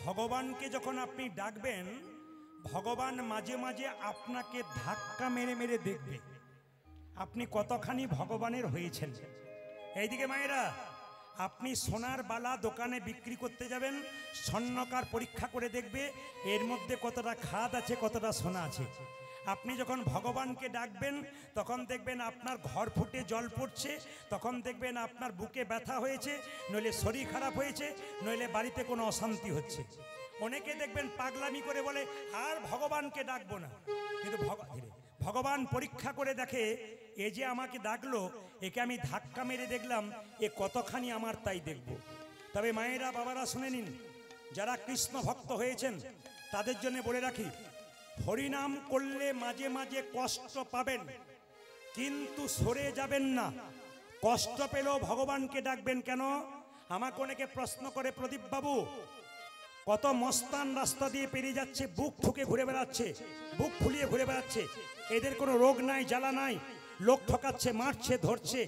ভগবানকে যখন আপনি ডাকবেন, ভগবান মাঝে মাঝে আপনাকে ধাক্কা মেরে মেরে দেখবে আপনি কতখানি ভগবানের হয়েছেন। এইদিকে মায়েরা, আপনি সোনার বালা দোকানে বিক্রি করতে যাবেন, স্বর্ণকার পরীক্ষা করে দেখবে এর মধ্যে কতটা খাদ আছে, কতটা সোনা আছে। আপনি যখন ভগবানকে ডাকবেন তখন দেখবেন আপনার ঘর ফুটে জল পড়ছে, তখন দেখবেন আপনার বুকে ব্যথা হয়েছে, নইলে শরীর খারাপ হয়েছে, নইলে বাড়িতে কোনো অশান্তি হচ্ছে। অনেকে দেখবেন পাগলামি করে বলে আর ভগবানকে ডাকবো না, কিন্তু ভগবান পরীক্ষা করে দেখে এ যে আমাকে ডাকলো, একে আমি ধাক্কা মেরে দেখলাম এ কতখানি আমার, তাই দেখব। তবে মায়েরা বাবারা শুনে নিন, যারা কৃষ্ণ ভক্ত হয়েছেন তাদের জন্য বলে রাখি, হরিনাম করলে মাঝে মাঝে কষ্ট পাবেন, কিন্তু সরে যাবেন না। কষ্ট পেলেও ভগবানকে ডাকবেন কেন? আমাকে অনেকে প্রশ্ন করে, প্রদীপ বাবু কত মস্তান রাস্তা দিয়ে পেরিয়ে যাচ্ছে, বুক ঠুকে ঘুরে বেড়াচ্ছে, বুক ফুলিয়ে ঘুরে বেড়াচ্ছে, এদের কোনো রোগ নাই, জ্বালা নাই, লোক ঠকাচ্ছে, মারছে, ধরছে,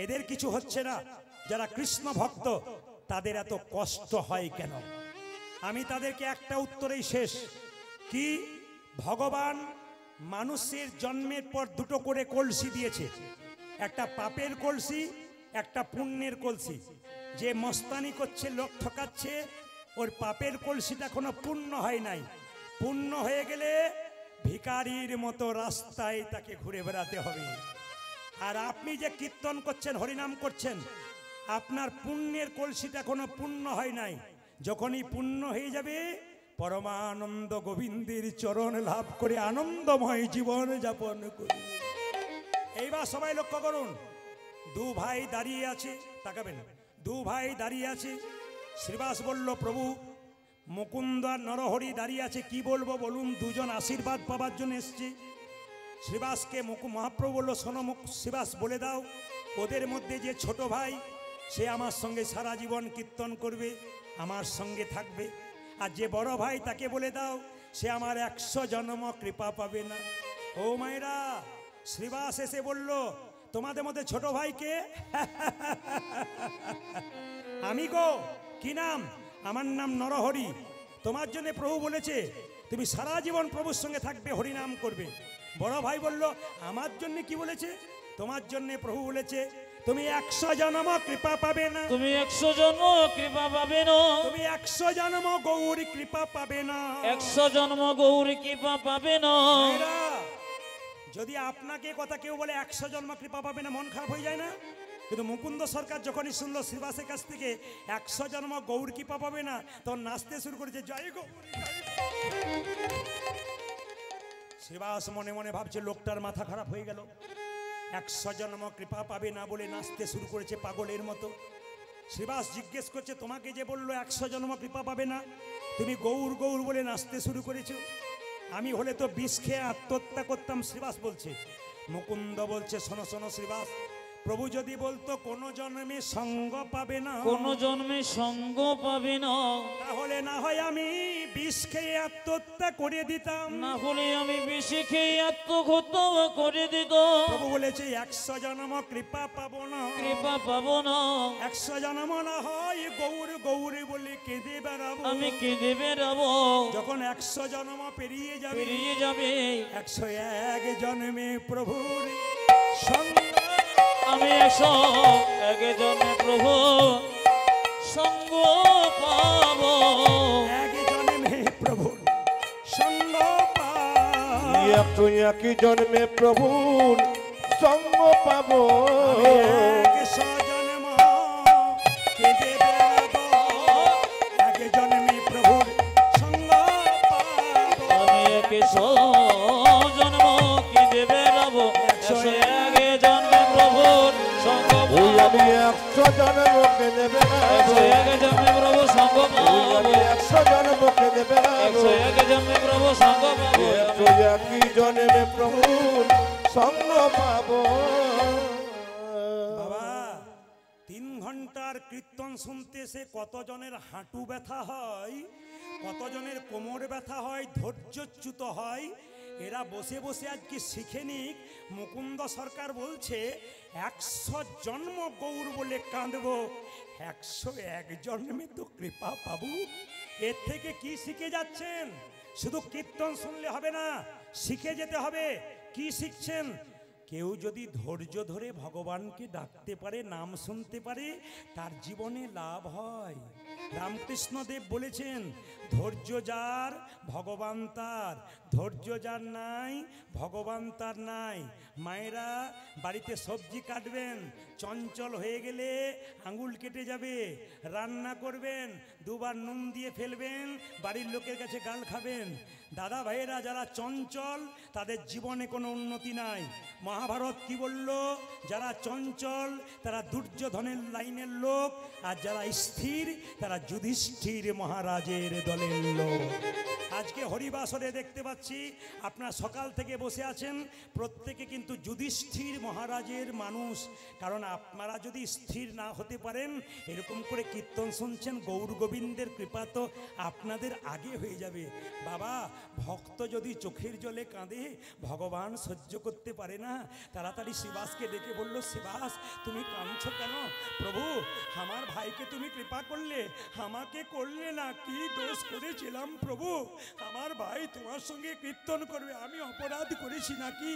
এদের কিছু হচ্ছে না। যারা কৃষ্ণ ভক্ত তাদের এত কষ্ট হয় কেন? আমি তাদেরকে একটা উত্তরেই শেষ, কি ভগবান মানুষের জন্মের পর দুটো করে কলসি দিয়েছে, একটা পাপের কলসি, একটা পুণ্যের কলসি। যে মস্তানি করছে, লোক ঠকাচ্ছে, ওর পাপের কলসিটা এখনো পূর্ণ হয় নাই। পূর্ণ হয়ে গেলে ভিখারির মতো রাস্তায় তাকে ঘুরে বেড়াতে হবে। আর আপনি যে কীর্তন করছেন, হরিনাম করছেন, আপনার পুণ্যের কলসিটা এখনো পূর্ণ হয় নাই। যখনই পূর্ণ হয়ে যাবে, পরমানন্দ গোবিন্দের চরণ লাভ করে আনন্দময় জীবন যাপন করবে। এইবার সবাই লক্ষ্য করুন, দু ভাই দাঁড়িয়ে আছে, তাকাবেন, দু ভাই দাঁড়িয়ে আছে। শ্রীবাস বলল, প্রভু মুকুন্দ আর নরহরি দাঁড়িয়ে আছে, কি বলবো বলুন? দুজন আশীর্বাদ পাবার জন্য এসছে। শ্রীবাসকে মহাপ্রভু বলল, শোনো শ্রীবাস, বলে দাও ওদের মধ্যে যে ছোট ভাই, সে আমার সঙ্গে সারা জীবন কীর্তন করবে, আমার সঙ্গে থাকবে। আর যে বড় ভাই, তাকে বলে দাও সে আমার 100 জন্ম কৃপা পাবে না। ও মায়েরা, শ্রীবাস এসে বলল, তোমাদের মধ্যে ছোট ভাইকে? আমি গো। কি নাম? আমার নাম নরহরি। তোমার জন্য প্রভু বলেছে তুমি সারা জীবন প্রভুর সঙ্গে থাকবে, হরিনাম করবে। বড় ভাই বলল, আমার জন্য কি বলেছে? তোমার জন্য প্রভু বলেছে তুমি 100 জন্ম কৃপা পাবে না, তুমি 100 জন্ম কৃপা পাবে না, তুমি 100 জন্ম গৌরী কৃপা পাবে না, 100 জন্ম গৌরী কৃপা পাবে না। যদি আপনাকে কথা কেউ বলে 100 জন্ম কৃপা পাবে না, মন খারাপ হয়ে যায় না? কিন্তু মুকুন্দ সরকার যখনই শুনলো শ্রীবাসের কাছ থেকে 100 জন্ম গৌর কৃপা পাবে না, তখন নাচতে শুরু করেছে, জয় গৌরী। শ্রীবাস মনে মনে ভাবছে লোকটার মাথা খারাপ হয়ে গেল, 100 জন্ম কৃপা পাবে না বলে নাচতে শুরু করেছে পাগলের মতো। শ্রীবাস জিজ্ঞেস করছে, তোমাকে যে বললো 100 জন্ম কৃপা পাবে না, তুমি গৌর গৌর বলে নাচতে শুরু করেছো? আমি হলে তো বিষ খেয়ে আত্মহত্যা করতাম। শ্রীবাস বলছে। মুকুন্দ বলছে, শোনো শোনো শ্রীবাস, প্রভু যদি বলতো কোন জন্মে সঙ্গ পাবে না, কোন জন্মে সঙ্গ পাবে না, তাহলে না হয় আমি বিষ খেয়ে আত্মহত্যা করে দিতাম, না হলে আমি বিষ খেয়ে আত্মহত্যা করে দিতাম। প্রভু বলেছে 100 জন্ম কৃপা পাবো না, কৃপা পাবো না, 100 জন্ম না হয় গৌর গৌর বলে কেঁদে বেড়াবো, আমি কেঁদে বেড়াবো। যখন 100 জন্ম পেরিয়ে যাবে, 101 জন্মে প্রভুর সঙ্গ আমি 101 জন্মে প্রভু সঙ্গ পাবো, 1 জন্মে প্রভুর সঙ্গ পাবো, 101 জন্মে প্রভুর সঙ্গ পাবো, 100 জন্ম কেঁদে বেড়াবো, 1 জন্মে প্রভুর সঙ্গ পাবো, আমি 100 জন্ম কেঁদে বেড়াবো, 101 জন্মে প্রভুর সঙ্গ পাবো, আমি 100 জন্ম কেঁদে বেড়াবো, 101 জন্মে প্রভু সঙ্গ পাবো, আমি 100 জন্ম কেঁদে বেড়াবো, 101 জন্মে প্রভু সঙ্গ পাবো, 101 জন্মে প্রভুর সঙ্গ পাবো। বাবা 3 ঘন্টার কীর্তন শুনতে সে কতজনের হাঁটু ব্যথা হয়, কতজনের কোমর ব্যথা হয়, ধৈর্যচ্যুত হয়। এরা বসে বসে আজকে শিখে নিক। মুকুন্দ সরকার বলছে 100 জন্ম গৌর বলে কাঁদবো, 101 জন্মে তো কৃপা পাবো। এর থেকে কি শিখে যাচ্ছেন? শুধু কীর্তন শুনলে হবে না, শিখে যেতে হবে। কি শিখছেন? কেউ যদি ধৈর্য ধরে ভগবানকে ডাকতে পারে, নাম শুনতে পারে, তার জীবনে লাভ হয়। রামকৃষ্ণদেব বলেছেন, ধৈর্য যার ভগবান তার, ধৈর্য যার নাই ভগবান তার নাই। মায়েরা বাড়িতে সবজি কাটবেন, চঞ্চল হয়ে গেলে আঙুল কেটে যাবে। রান্না করবেন, দুবার নুন দিয়ে ফেলবেন, বাড়ির লোকের কাছে গাল খাবেন। দাদা ভাইয়েরা যারা চঞ্চল, তাদের জীবনে কোনো উন্নতি নাই। মহাভারত কি বলল? যারা চঞ্চল তারা দুর্যোধনের লাইনের লোক, আর যারা স্থির তারা যুধিষ্ঠির মহারাজের দলের লোক। আজকে হরিবাসরে দেখতে পাচ্ছি আপনারা সকাল থেকে বসে আছেন, প্রত্যেকে কিন্তু যুধিষ্ঠির মহারাজের মানুষ। কারণ আপনারা যদি স্থির না হতে পারেন, এরকম করে কীর্তন শুনছেন, গৌর গোবিন্দের কৃপা তো আপনাদের আগে হয়ে যাবে। বাবা, ভক্ত যদি চোখের জলে কাঁদে, ভগবান সহ্য করতে পারে না। তাড়াতাড়ি শিবাসকে ডেকে বলল, শিবাস তুমি কাঁদছো কেন? প্রভু, আমার ভাইকে তুমি কৃপা করলে, আমাকে করলে না। কি দোষ করেছিলাম প্রভু? আমার ভাই তোমার সঙ্গে কীর্তন করবে, আমি অপরাধ করেছি নাকি?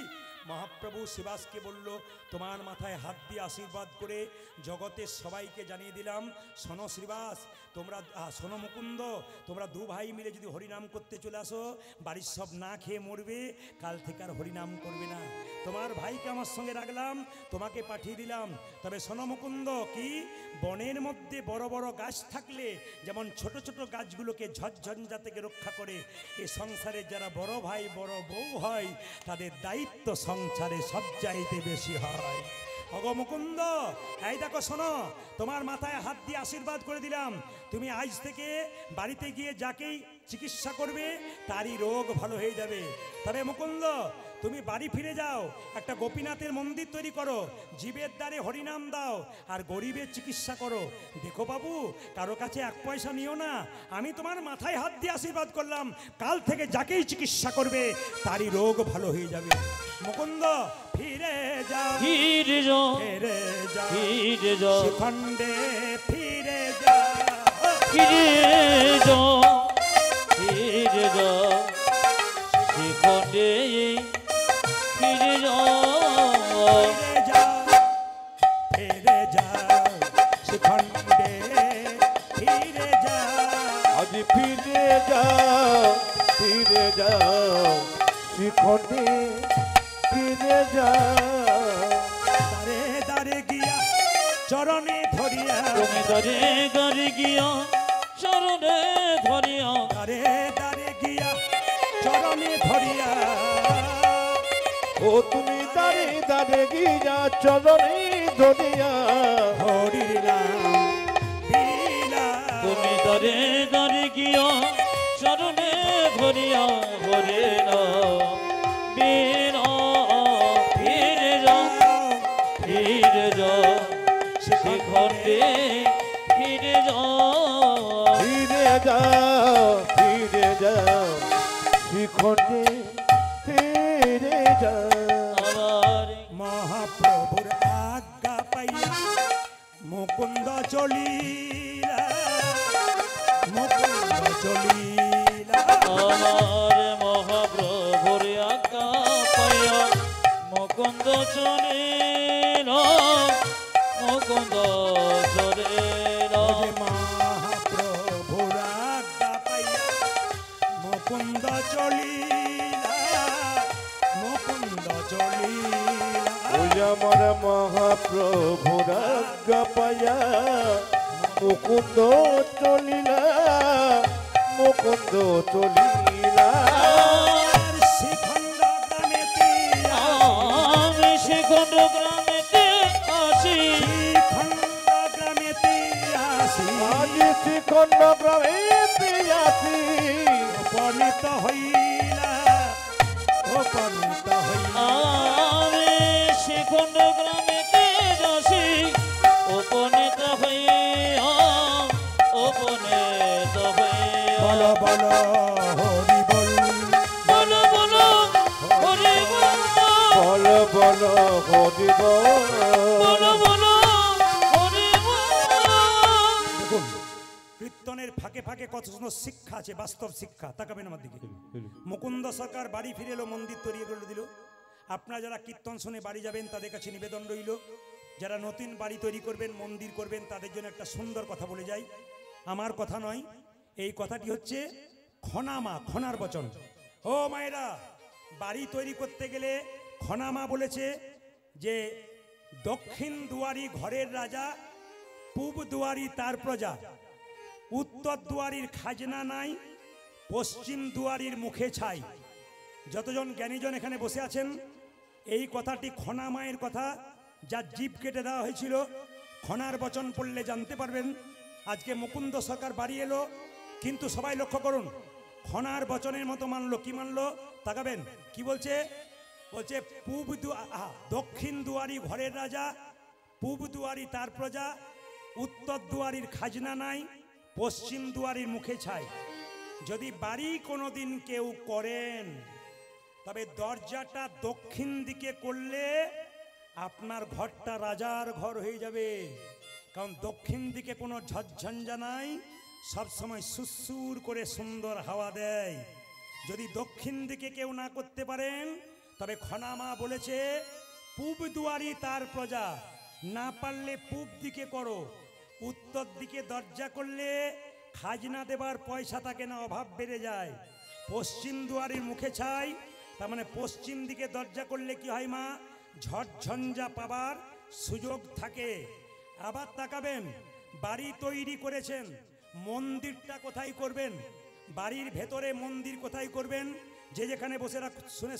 মহাপ্রভু শিবাসকে বলল, তোমার মাথায় হাত দিয়ে আশীর্বাদ করে জগতের সবাইকে জানিয়ে দিলাম, শোনো শ্রীবাস, তোমরা শোনো মুকুন্দ, তোমরা দু ভাই মিলে যদি হরিনাম করতে চলে আসো, বাড়ির সব না খেয়ে মরবে, কাল থেকে আর হরিনাম করবে না। তোমার ভাইকে আমার সঙ্গে রাখলাম, তোমাকে পাঠিয়ে দিলাম। তবে শোনো মুকুন্দ, কি বনের মধ্যে বড় বড় গাছ থাকলে যেমন ছোট ছোট গাছগুলোকে ঝড়ঝঞ্ঝা থেকে রক্ষা করে, এ সংসারে যারা বড় ভাই বড় বউ হয়, তাদের দায়িত্ব সংসারে সবচাইতে বেশি হয়। অগো মুকুন্দ, এই দেখো শোনো, তোমার মাথায় হাত দিয়ে আশীর্বাদ করে দিলাম, তুমি আজ থেকে বাড়িতে গিয়ে যাকেই চিকিৎসা করবে তারই রোগ ভালো হয়ে যাবে। তবে মুকুন্দ, তুমি বাড়ি ফিরে যাও, একটা গোপীনাথের মন্দির তৈরি করো, জীবের দ্বারে হরিনাম দাও, আর গরিবের চিকিৎসা করো। দেখো বাবু, কারো কাছে এক পয়সা নিও না, আমি তোমার মাথায় হাত দিয়ে আশীর্বাদ করলাম, কাল থেকে যাকেই চিকিৎসা করবে তারই রোগ ভালো হয়ে যাবে। মুকুন্দ, ফিরে যাও, ফিরে যাও, ফিরে যাও, ফিরে যাও, শিখণ্ডে ফিরে যাও, ফিরে যাও, ফিরে যাও, শিখণ্ডে ফিরে যাও, ফিরে যাও, ফিরে যাও, শিখণ্ডে ফিরে যাও। আজ ফিরে যাও, ফিরে যাও, শিখণ্ডে ফিরে যাও। দারে দারে গিয়া চরণে ধরিয়া, তুমি দরে দরে গিয়া চরণে ধরিয়া, দারে দারে গিয়া চরণে ধরিয়া, ও তুমি দাঁড়ে দাঁড়ে গিয়া চরণে ধরিয়া, হরির নাম বিলা। তুমি দরে দরে গিয়া চরণে ধরিয়া, হরে না বীর ফিরে যাও, ফিরে যাও, শিখণ্ডে ফিরে যাও, ফিরে যাও, ফিরে যাও, শিখণ্ডে ফিরে যাও। আমার মহাপ্রভুর আজ্ঞা পাইয়া মুকুন্দ চলিলা, মুকুন্দ চলিলা। আমার মহাপ্রভুর আজ্ঞা পাইয়া মুকুন্দ চলিল, মুকুন্দ চলিল, যে মহাপ্রভুর আজ্ঞা পাইয়া মুকুন্দ চলিলা, মুকুন্দ চলিলা। ওই আমার মহাপ্রভুর আজ্ঞা পাইয়া মুকুন্দ চলিলা, মুকুন্দ চলিলা। আর শিখণ্ড গ্রামেতে আমি শিখণ্ড গ্রামেতে আসি, শিখণ্ড গ্রামেতে আসি, আজ শিখণ্ড গ্রামে আসি, উপনীত হইলা, উপনীত হইলা। আমি শিখণ্ড গ্রামেতে আসি, উপনীত হইয়া, উপনীত হইয়া, বলো বলো হরি বল, বলো বলো হরি বল, বল বল হরি বল। বলো বলো হরি বল। দেখুন কীর্তনে জীবনের ফাঁকে ফাঁকে কত সুন্দর শিক্ষা আছে, বাস্তব শিক্ষা। তাকাবেন আমার দিকে। মুকুন্দ সরকার বাড়ি ফিরে এলো, মন্দির তৈরি করে দিল। আপনারা যারা কীর্তন শুনে বাড়ি যাবেন তাদের কাছে নিবেদন রইল, যারা নতুন বাড়ি তৈরি করবেন, মন্দির করবেন, তাদের জন্য একটা সুন্দর কথা বলে যাই। আমার কথা নয়, এই কথাটি হচ্ছে খনামা, খনার বচন। ও মায়েরা, বাড়ি তৈরি করতে গেলে খনামা বলেছে যে দক্ষিণ দুয়ারি ঘরের রাজা, পূব দুয়ারি তার প্রজা, উত্তর দুয়ারির খাজনা নাই, পশ্চিম দুয়ারির মুখে ছাই। যতজন জ্ঞানীজন এখানে বসে আছেন, এই কথাটি খনা মায়ের কথা, যার জীব কেটে দেওয়া হয়েছিল। খনার বচন পড়লে জানতে পারবেন। আজকে মুকুন্দ সরকার বাড়ি এলো, কিন্তু সবাই লক্ষ্য করুন, খনার বচনের মতো মানলো। কি মানলো? তাকাবেন কি বলছে। বলছে দক্ষিণ দুয়ারি ঘরের রাজা, পূব দুয়ারি তার প্রজা, উত্তর দুয়ারির খাজনা নাই, পশ্চিম দুয়ারির মুখে ছাই। যদি বাড়ি কোনোদিন কেউ করেন, তবে দরজাটা দক্ষিণ দিকে করলে আপনার ঘরটা রাজার ঘর হয়ে যাবে। কারণ দক্ষিণ দিকে কোনো ঝঞ্ঝা নাই, সবসময় সুসুর করে সুন্দর হাওয়া দেয়। যদি দক্ষিণ দিকে কেউ না করতে পারেন, তবে খনামা বলেছে পূব দুয়ারি তার প্রজা, না পারলে পূব দিকে করো। উত্তর দিকে দরজা করলে খাজনা দেবার পয়সা থাকে না, অভাব বেড়ে যায়। পশ্চিম দুয়ারির মুখে ছাই, তার মানে পশ্চিম দিকে দরজা করলে কি হয় মা? ঝড়ঝঞ্ঝা পাবার সুযোগ থাকে। আবার তাকাবেন, বাড়ি তৈরি করেছেন, মন্দিরটা কোথায় করবেন? বাড়ির ভেতরে মন্দির কোথায় করবেন? যে যেখানে বসে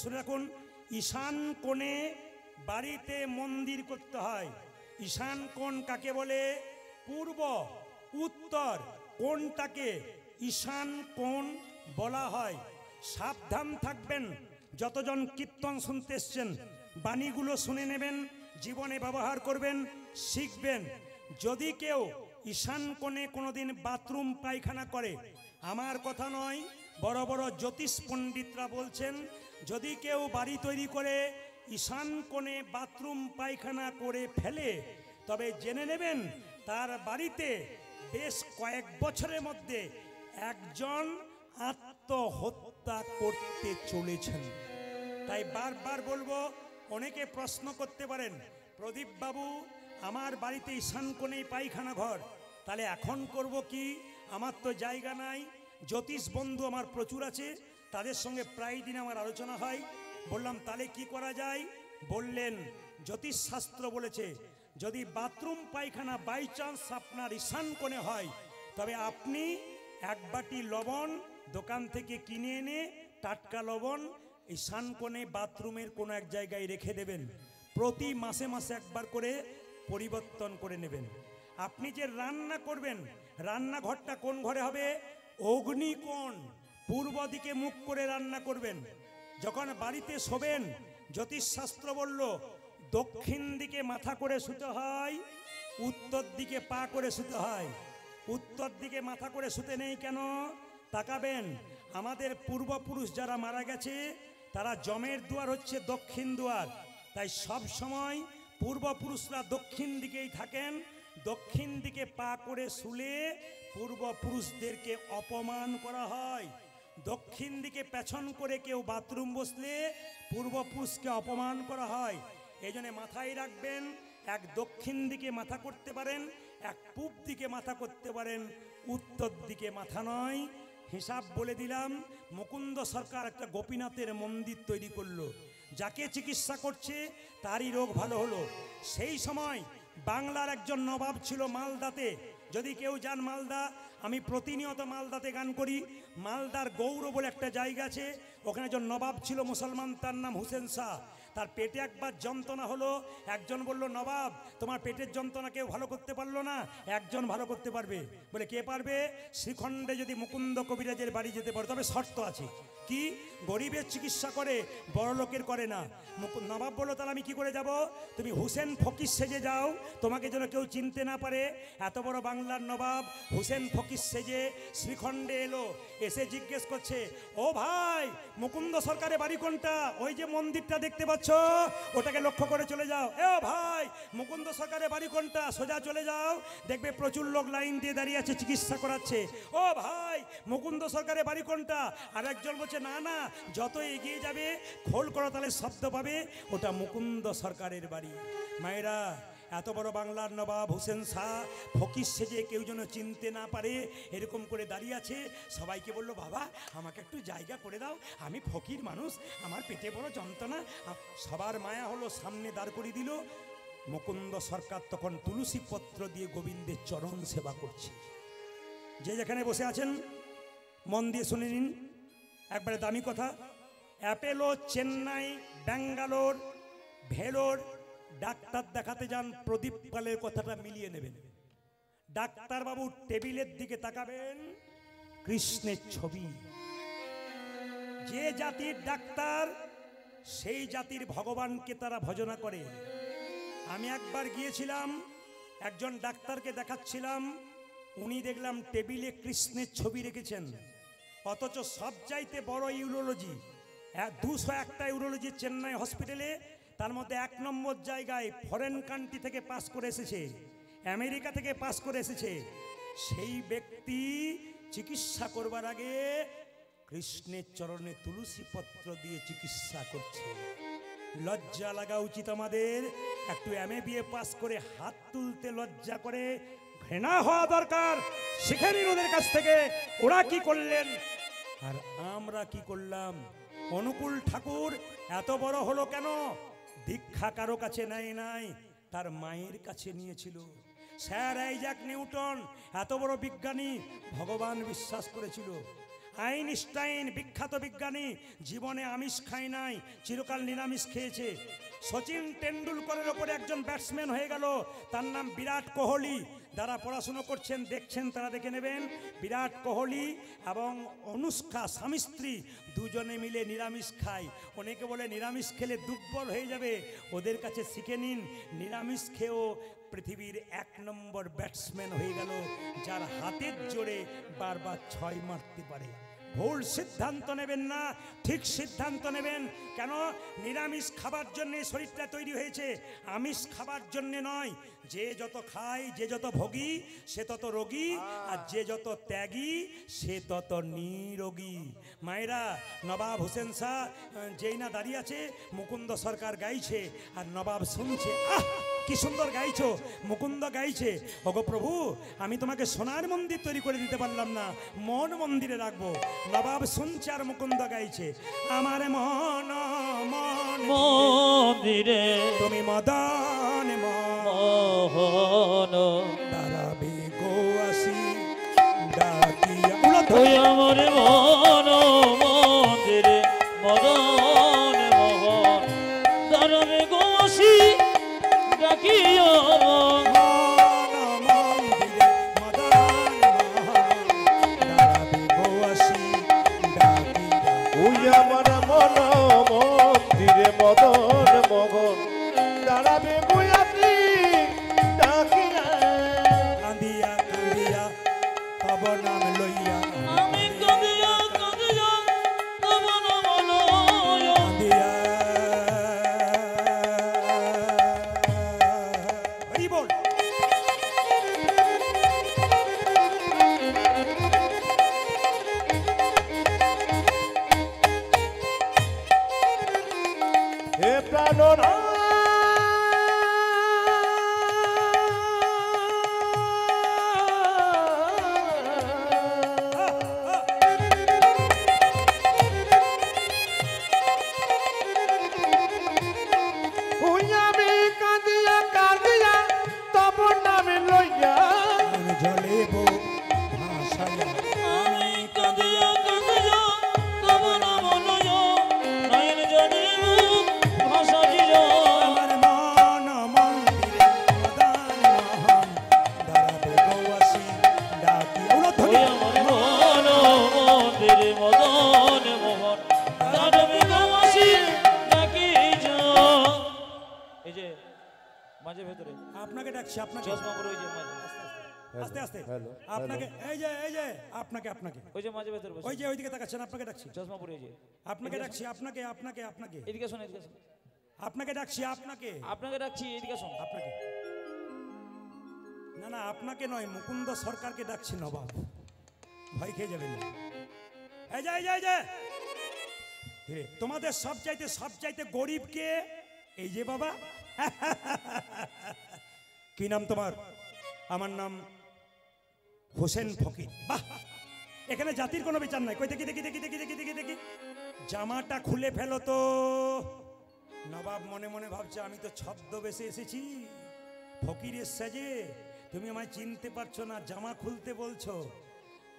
শুনে রাখুন, ঈশান কোণে বাড়িতে মন্দির করতে হয়। ঈশান কোণ কাকে বলে? পূর্ব, উত্তর কোণটাকে ঈশান কোণ বলা হয়। সাবধান থাকবেন, যতজন কীর্তন শুনতে এসছেন, বাণীগুলো শুনে নেবেন, জীবনে ব্যবহার করবেন, শিখবেন। যদি কেউ ঈশান কোণে কোনোদিন বাথরুম পায়খানা করে, আমার কথা নয়, বড় বড় জ্যোতিষ পণ্ডিতরা বলছেন, যদি কেউ বাড়ি তৈরি করে ঈশান কোণে বাথরুম পায়খানা করে ফেলে, তবে জেনে নেবেন তার বাড়িতে বেশ কয়েক বছরের মধ্যে একজন আত্মহত্যা করতে চলেছেন। তাই বারবার বলবো, অনেকে প্রশ্ন করতে পারেন, প্রদীপ বাবু আমার বাড়িতে ঈশান কোণেই পায়খানা ঘর, তাহলে এখন করব কি? আমার তো জায়গা নাই। জ্যোতিষ বন্ধু আমার প্রচুর আছে, তাদের সঙ্গে প্রায় দিন আমার আলোচনা হয়। বললাম তাহলে কি করা যায়? বললেন জ্যোতিষ শাস্ত্র বলেছে, যদি বাথরুম পায়খানা বাই চান্স আপনার ঈশান কোণে হয়, তবে আপনি এক বাটি লবণ দোকান থেকে কিনে এনে, টাটকা লবণ, ঈশান কোণে বাথরুমের কোনো এক জায়গায় রেখে দেবেন। প্রতি মাসে মাসে একবার করে পরিবর্তন করে নেবেন। আপনি যে রান্না করবেন, রান্নাঘরটা কোন ঘরে হবে? অগ্নিকোণ, পূর্ব দিকে মুখ করে রান্না করবেন। যখন বাড়িতে শোবেন, জ্যোতিষশাস্ত্র বলল দক্ষিণ দিকে মাথা করে শুতে হয়, উত্তর দিকে পা করে শুতে হয়। উত্তর দিকে মাথা করে শুতে নেই কেন? তাকাবেন, আমাদের পূর্বপুরুষ যারা মারা গেছে, তারা যমের দুয়ার হচ্ছে দক্ষিণ দুয়ার। তাই সব সময় পূর্বপুরুষরা দক্ষিণ দিকেই থাকেন। দক্ষিণ দিকে পা করে শুলে পূর্বপুরুষদেরকে অপমান করা হয়। দক্ষিণ দিকে পেছন করে কেউ বাথরুম বসলে পূর্বপুরুষকে অপমান করা হয়। এই জন্য মাথায় রাখবেন, এক দক্ষিণ দিকে মাথা করতে পারেন, এক পূব দিকে মাথা করতে পারেন, উত্তর দিকে মাথা নয়। হিসাব বলে দিলাম, মুকুন্দ সরকার একটা গোপীনাথের মন্দির তৈরি করলো। যাকে চিকিৎসা করছে তারই রোগ ভালো হলো। সেই সময় বাংলার একজন নবাব ছিল মালদাতে। যদি কেউ যান মালদা, আমি প্রতিনিয়ত মালদাতে গান করি। মালদার গৌর বলে একটা জায়গা আছে, ওখানে একজন নবাব ছিল মুসলমান, তার নাম হুসেন শাহ। তার পেটে একবার যন্ত্রণা হলো, একজন বলল, নবাব তোমার পেটের যন্ত্রণা কেউ ভালো করতে পারলো না, একজন ভালো করতে পারবে। বলে কে পারবে? শ্রীখণ্ডে যদি মুকুন্দ কবিরাজের বাড়ি যেতে পারো, তবে শর্ত আছে। কি? গরিবের চিকিৎসা করে, বড় লোকের করে না। নবাব বললো, তাহলে আমি কি করে যাব? তুমি হুসেন ফকির সেজে যাও, তোমাকে যেন কেউ চিনতে না পারে। এত বড় বাংলার নবাব হুসেন ফকির সেজে শ্রীখণ্ডে এলো, এসে জিজ্ঞেস করছে, ও ভাই মুকুন্দ সরকারের বাড়ি কোনটা? ওই যে মন্দিরটা দেখতে পাচ্ছ, যাচ্ছ ওটাকে লক্ষ্য করে চলে যাও। এ ভাই, মুকুন্দ সরকারের বাড়ি কোনটা? সোজা চলে যাও, দেখবে প্রচুর লোক লাইন দিয়ে দাঁড়িয়ে আছে, চিকিৎসা করাচ্ছে। ও ভাই, মুকুন্দ সরকারের বাড়ি কোনটা? আর একজন বলছে না না, যত এগিয়ে যাবে খোল করতালের শব্দ পাবে, ওটা মুকুন্দ সরকারের বাড়ি। মায়েরা, এত বড় বাংলার নবাব হোসেন শাহ ফকির সেজে কেউ যেন চিনতে না পারে এরকম করে দাঁড়িয়ে আছে। সবাইকে বললো, বাবা আমাকে একটু জায়গা করে দাও, আমি ফকির মানুষ, আমার পেটে বড় যন্ত্রণা। সবার মায়া হলো, সামনে দাঁড় করিয়ে দিল। মুকুন্দ সরকার তখন তুলসী পত্র দিয়ে গোবিন্দের চরণ সেবা করছে। যে যেখানে বসে আছেন মন দিয়ে শুনে নিন, একবারে দামি কথা। অ্যাপেলো, চেন্নাই, ব্যাঙ্গালোর, ভেলোর ডাক্তার দেখাতে যান, প্রদীপ পালের কথাটা মিলিয়ে নেবেন। ডাক্তারবাবু টেবিলের দিকে তাকাবেন, কৃষ্ণের ছবি। যে জাতির ডাক্তার সেই জাতির ভগবানকে তারা ভজনা করে। আমি একবার গিয়েছিলাম, একজন ডাক্তারকে দেখাচ্ছিলাম, উনি দেখলাম টেবিলে কৃষ্ণের ছবি রেখেছেন, অথচ সব চাইতে বড় ইউরোলজি 201টা ইউরোলজি চেন্নাই হসপিটালে, তার মধ্যে 1 নম্বর জায়গায় ফরেন কান্ট্রি থেকে পাস করে এসেছে, আমেরিকা থেকে পাস করে এসেছে। সেই ব্যক্তি চিকিৎসা করবার আগে কৃষ্ণের চরণে তুলসী পত্র দিয়ে চিকিৎসা করছে। লজ্জা লাগা উচিত আমাদের। একটু MA পাস করে হাত তুলতে লজ্জা করে, ঘৃণা হওয়া দরকার। শিখে নিন ওদের কাছ থেকে, ওরা কি করলেন আর আমরা কি করলাম। অনুকূল ঠাকুর এত বড় হলো কেন? দীক্ষা কারো কাছে নাই, তার মায়ের কাছে নিয়েছিল। স্যার আইজাক নিউটন এত বড় বিজ্ঞানী, ভগবান বিশ্বাস করেছিল। আইনস্টাইন বিখ্যাত বিজ্ঞানী, জীবনে আমিষ খায় নাই, চিরকাল নিরামিষ খেয়েছে। সচিন টেন্ডুলকরের ওপরে একজন ব্যাটসম্যান হয়ে গেল, তার নাম বিরাট কোহলি। যারা পড়াশুনো করছেন দেখছেন তারা দেখে নেবেন, বিরাট কোহলি এবং অনুষ্কা স্বামী স্ত্রী দুজনে মিলে নিরামিষ খায়। অনেকে বলে নিরামিষ খেলে দুর্বল হয়ে যাবে, ওদের কাছে শিখে নিন, নিরামিষ খেয়েও পৃথিবীর 1 নম্বর ব্যাটসম্যান হয়ে গেল, যার হাতের জোরে বারবার 6 মারতে পারে। ভুল সিদ্ধান্ত নেবেন না, ঠিক সিদ্ধান্ত নেবেন। কেন? নিরামিষ খাবার জন্যে শরীরটা তৈরি হয়েছে, আমিষ খাবার জন্যে নয়। যে যত খায়, যে যত ভোগী সে তত রোগী, আর যে যত ত্যাগী সে তত নিরোগী। মায়েরা, নবাব হোসেন শাহ যেই না দাঁড়িয়ে আছে, মুকুন্দ সরকার গাইছে আর নবাব শুনছে। আহ, কি সুন্দর গাইছো, মুকুন্দ গাইছে। ওগো প্রভু, আমি তোমাকে সোনার মন্দির তৈরি করে দিতে পারলাম না, মন মন্দিরে রাখবো। নবাব শুনছে আর মুকুন্দ গাইছে, আমার মন মন্দিরে তুমি মদন মোহন দাঁড়াবে গো আসি ডাকিয়া। ওই আমার মন মন্দিরে মদন মোহন দাঁড়াবে গোসি ডাকিয়া। আমার মন মন্দিরে মদন মোহন দাঁড়াবে গুয়াতি ডাকিয়া। কাঁদিয়া কাঁদিয়া তব নাম লইয়া, আমি কাঁদিয়া কাঁদিয়া তব নাম লইয়া। কাঁদিয়া হরি বল। হে প্রাণনা আমি কাঁদিয়া কাঁদিয়া তব নামে লইয়া জলে বো ভাষায়া, আমি কাঁদিয়া কাঁদিয়া তব নাম লইয়া। নয়ন জলে মুখ ভাসাইয়া। আমার মন মন্দিরে মদন মোহন দাঁড়াবে গো আসি ডাকিয়া। ওই আমার মন মন্দিরে মদন মোহন দাঁড়াবে গোসি ডাকিয়া। এই যে মাঝে ভেতরে আপনাকে ডাকছি, আপনাকে চশমা পরে ওই যে মাঝে, আস্তে আস্তে হ্যালো, আপনাকে, এই যে আপনাকে ওই যে মাঝে ভেতরে বসে ওই যে ওইদিকে তাকাচ্ছেন, আপনাকে ডাকছি, চশমা পরে ওই যে আপনাকে ডাকছি, আপনাকে। এদিকে শোন, এদিকে শোন। আপনাকে ডাকছি, আপনাকে আপনাকে ডাকছি, এদিকে শোন। আপনাকে না না, আপনাকে নয়, মুকুন্দ সরকারকে ডাকছি নবাব। ভয় খেয়ে যাবেন না। এই যা এই যা এই যা। ধীরে, তোমাদের সবচাইতে গরিব কে? এই যে বাবা। কি নাম তোমার? আমার নাম হোসেন ফকির। বাহ, এখানে জাতির কোনো বিচার নাই। কই দেখি দেখি দেখি দেখি দেখি দেখি দেখি, জামাটা খুলে ফেলো তো। নবাব মনে মনে ভাবছে আমি তো ছদ্মবেশে এসেছি ফকিরের সাজে, তুমি আমায় চিনতে পারছো না, জামা খুলতে বলছো।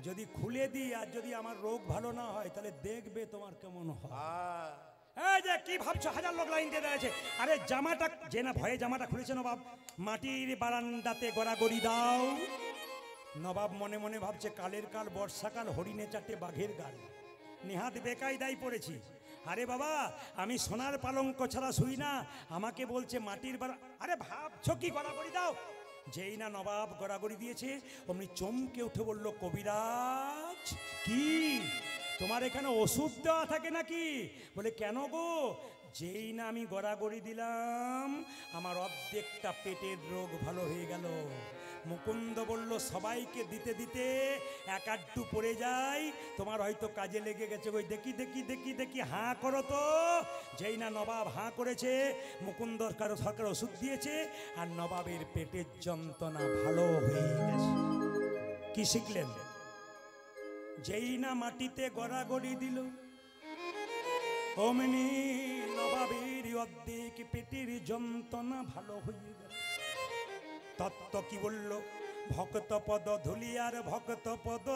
যদি খুলে দিই আর যদি আমার রোগ ভালো না হয় তাহলে দেখবে তোমার কেমন হয়। এই যে কি ভাবছো, হাজার লোক লাইন দিয়ে দাঁড়িয়েছে। আরে জামাটা যে না ভয়ে জামাটা খুলেছে নবাব, মাটির বারান্দাতে গড়াগড়ি দাও। নবাব মনে মনে ভাবছে কালের কাল বর্ষাকাল, হরিণে চারটে বাঘের গাল, নেহাত বেকায়দায় পড়েছি। আরে বাবা, আমি সোনার পালঙ্ক ছাড়া শুই না, আমাকে বলছে মাটির বারা। আরে ভাবছো কি, গড়াগড়ি দাও। যেই না নবাব গড়াগড়ি দিয়েছে অমনি চমকে উঠে বলল, কবিরাজ কি তোমার এখানে ওষুধ দেওয়া থাকে নাকি? বলে কেন গো? যেই না আমি গড়াগড়ি দিলাম আমার অর্ধেকটা পেটের রোগ ভালো হয়ে গেল। মুকুন্দ বলল, সবাইকে দিতে দিতে এক আধটু পড়ে যাই, তোমার হয়তো কাজে লেগে গেছে। ওই দেখি দেখি দেখি দেখি, হাঁ করো তো। যেই না নবাব হাঁ করেছে, মুকুন্দ সরকার ওষুধ দিয়েছে আর নবাবের পেটের যন্ত্রণা ভালো হয়ে গেছে। কি শিখলেন? যেই না মাটিতে গড়াগড়ি দিল অমনি নবাবের অর্ধেক পেটের যন্ত্রণা ভালো হয়ে গেল। তত্ত্ব কি বলল? ভক্ত পদ ধুলি আর ভক্ত পদ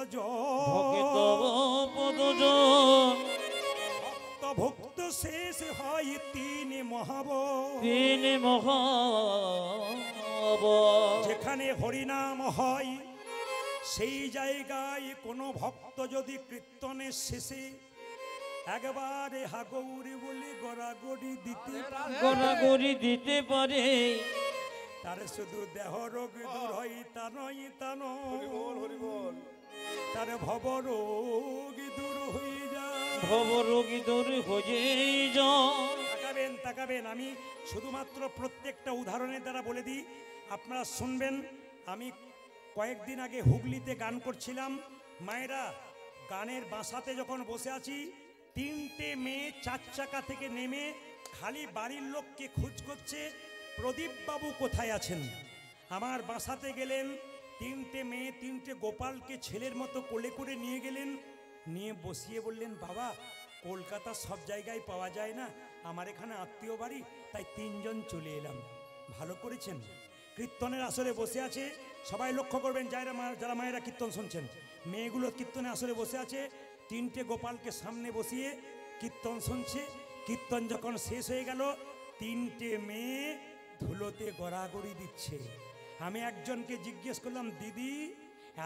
ভক্ত পদজন ভক্ত ভক্ত শেষ হয় তিন মহাব। তিন মহাব। যেখানে হরিনাম হয় সেই জায়গায় কোনো ভক্ত যদি কীর্তনের শেষে একবারে হাগৌরি বলে গড়াগড়ি দিতে গড়াগড়ি দিতে পারে, তার শুধু দেহ রোগ দূর হয় তা নয়, তা নয়, তার ভব রোগ দূর হয়ে যায়। ভব রোগী দূর হয়ে যায়। তাকাবেন তাকাবেন, আমি শুধুমাত্র প্রত্যেকটা উদাহরণের দ্বারা বলে দিই, আপনারা শুনবেন। আমি কয়েকদিন আগে হুগলিতে গান করছিলাম। মায়েরা, গানের বাসাতে যখন বসে আছি, তিনটে মেয়ে 4 চাকা থেকে নেমে খালি বাড়ির লোককে খোঁজ করছে, প্রদীপ বাবু কোথায় আছেন। আমার বাসাতে গেলেন, তিনটে মেয়ে তিনটে গোপালকে ছেলের মতো কোলে করে নিয়ে গেলেন, নিয়ে বসিয়ে বললেন, বাবা কলকাতা সব জায়গায় পাওয়া যায় না, আমার এখানে আত্মীয় বাড়ি, তাই 3 জন চলে এলাম। ভালো করেছেন। কীর্তনের আসরে বসে আছে, সবাই লক্ষ্য করবেন যারা মায়েরা কীর্তন শুনছেন, মেয়েগুলো কীর্তনের আসরে বসে আছে, তিনটে গোপালকে সামনে বসিয়ে কীর্তন শুনছে। কীর্তন যখন শেষ হয়ে গেল, তিনটে মেয়ে ধুলোতে গড়াগড়ি দিচ্ছে। আমি একজনকে জিজ্ঞেস করলাম, দিদি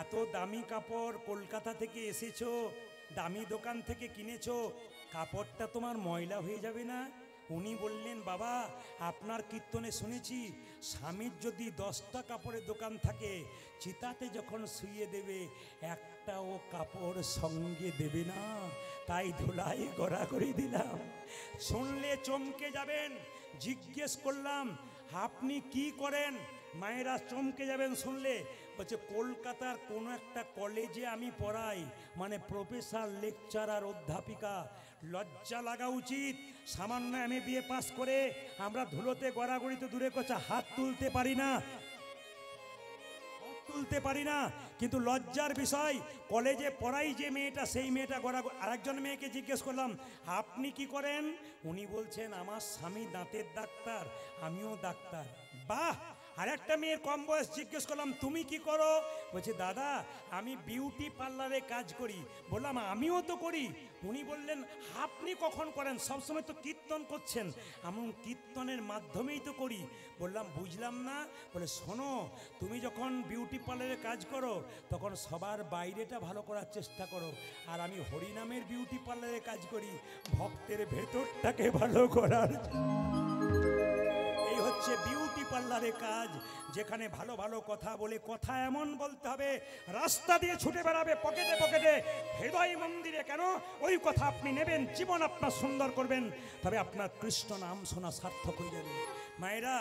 এত দামি কাপড় কলকাতা থেকে এসেছো, দামি দোকান থেকে কিনেছো, কাপড়টা তোমার ময়লা হয়ে যাবে না? উনি বললেন, বাবা আপনার কীর্তনে শুনেছি স্বামীর যদি 10টা কাপড়ের দোকান থাকে, চিতাতে যখন শুইয়ে দেবে একটাও কাপড় সঙ্গে দেবে না, তাই ধুলাই গড়াগড়ি দিলাম। শুনলে চমকে যাবেন। জিজ্ঞেস করলাম, আপনি কি করেন? মায়েরা চমকে যাবেন শুনলে। বলছে, কলকাতার কোনো একটা কলেজে আমি পড়াই, মানে প্রফেসর, লেকচারার, অধ্যাপিকা। লজ্জা লাগা উচিত। সামান্য MA পাস করে আমরা ধুলোতে গড়াগড়ি তো দূরে কথা, হাত তুলতে পারি না, তুলতে পারি না। কিন্তু লজ্জার বিষয়, কলেজে পড়াই যে মেয়েটা, সেই মেয়েটা গড়াগড়ি। আরেকজন মেয়েকে জিজ্ঞেস করলাম, আপনি কি করেন? উনি বলছেন, আমার স্বামী দাঁতের ডাক্তার, আমিও ডাক্তার। বাহ! আরেকটা মেয়ের কম বয়স জিজ্ঞেস করলাম, তুমি কি করো? বলছে, দাদা আমি বিউটি পার্লারে কাজ করি। বললাম, আমিও তো করি। উনি বললেন, আপনি কখন করেন? সবসময় তো কীর্তন করছেন। আমি কীর্তনের মাধ্যমেই তো করি। বললাম, বুঝলাম না। বলে, শোনো, তুমি যখন বিউটি পার্লারে কাজ করো তখন সবার বাইরেটা ভালো করার চেষ্টা করো, আর আমি হরিনামের বিউটি পার্লারে কাজ করি ভক্তের ভেতরটাকে ভালো করার। এই হচ্ছে হচ্ছে বিউটি পার্লারের কাজ, যেখানে ভালো ভালো কথা বলে, কথা এমন বলতে হবে রাস্তা দিয়ে ছুটে বেড়াবে পকেটে পকেটে, হৃদয় মন্দিরে কেন ওই কথা আপনি নেবেন, জীবন আপনার সুন্দর করবেন, তবে আপনার কৃষ্ণ নাম শোনা সার্থক হয়ে যাবে। মায়েরা,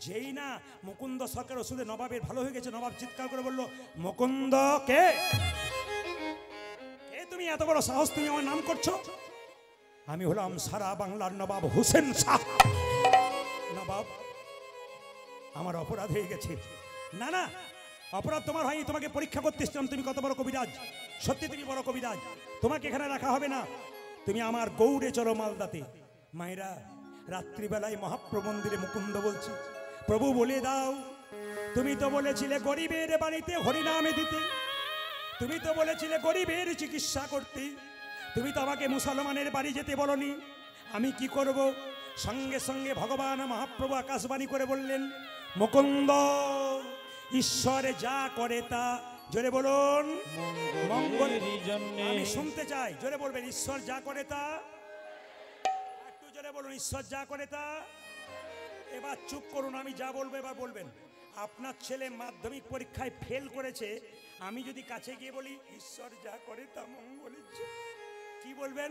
যেই না মুকুন্দ সরকার ওষুধে নবাবের ভালো হয়ে গেছে, নবাব চিৎকার করে বলল, মুকুন্দ কে? তুমি এত বড় সাহস, তুমি আমার নাম করছো? আমি হলাম সারা বাংলার নবাব হোসেন শাহ। নবাব, আমার অপরাধ হয়ে গেছে। না না, অপরাধ তোমার হয়নি, তোমাকে পরীক্ষা করতে এসেছিলাম তুমি কত বড় কবিরাজ। সত্যি তুমি বড় কবিরাজ, তোমাকে এখানে রাখা হবে না, তুমি আমার গৌড়ে চলো মালদাতে। মায়েরা, রাত্রিবেলায় মহাপ্রভু মন্দিরে মুকুন্দ বলছি, প্রভু বলে দাও, তুমি তো বলেছিলে গরিবের বাড়িতে হরিনামে দিতে, তুমি তো বলেছিলে গরিবের চিকিৎসা করতে, তুমি তো আমাকে মুসলমানের বাড়ি যেতে বলনি, আমি কি করব? সঙ্গে সঙ্গে ভগবান মহাপ্রভু আকাশবাণী করে বললেন, মুকুন্দ, ঈশ্বরে যা করে তা, জোরে বলুন, মঙ্গলের জন্য। আমি শুনতে চাই, জোরে বলবেন, ঈশ্বর যা করে তা, একটু জোরে বলুন, ঈশ্বর যা করে তা। এবার চুপ করুন, আমি যা বলবো এবার বলবেন। আপনার ছেলে মাধ্যমিক পরীক্ষায় ফেল করেছে, আমি যদি কাছে গিয়ে বলি ঈশ্বর যা করে তা মঙ্গলের জন্য, কি বলবেন?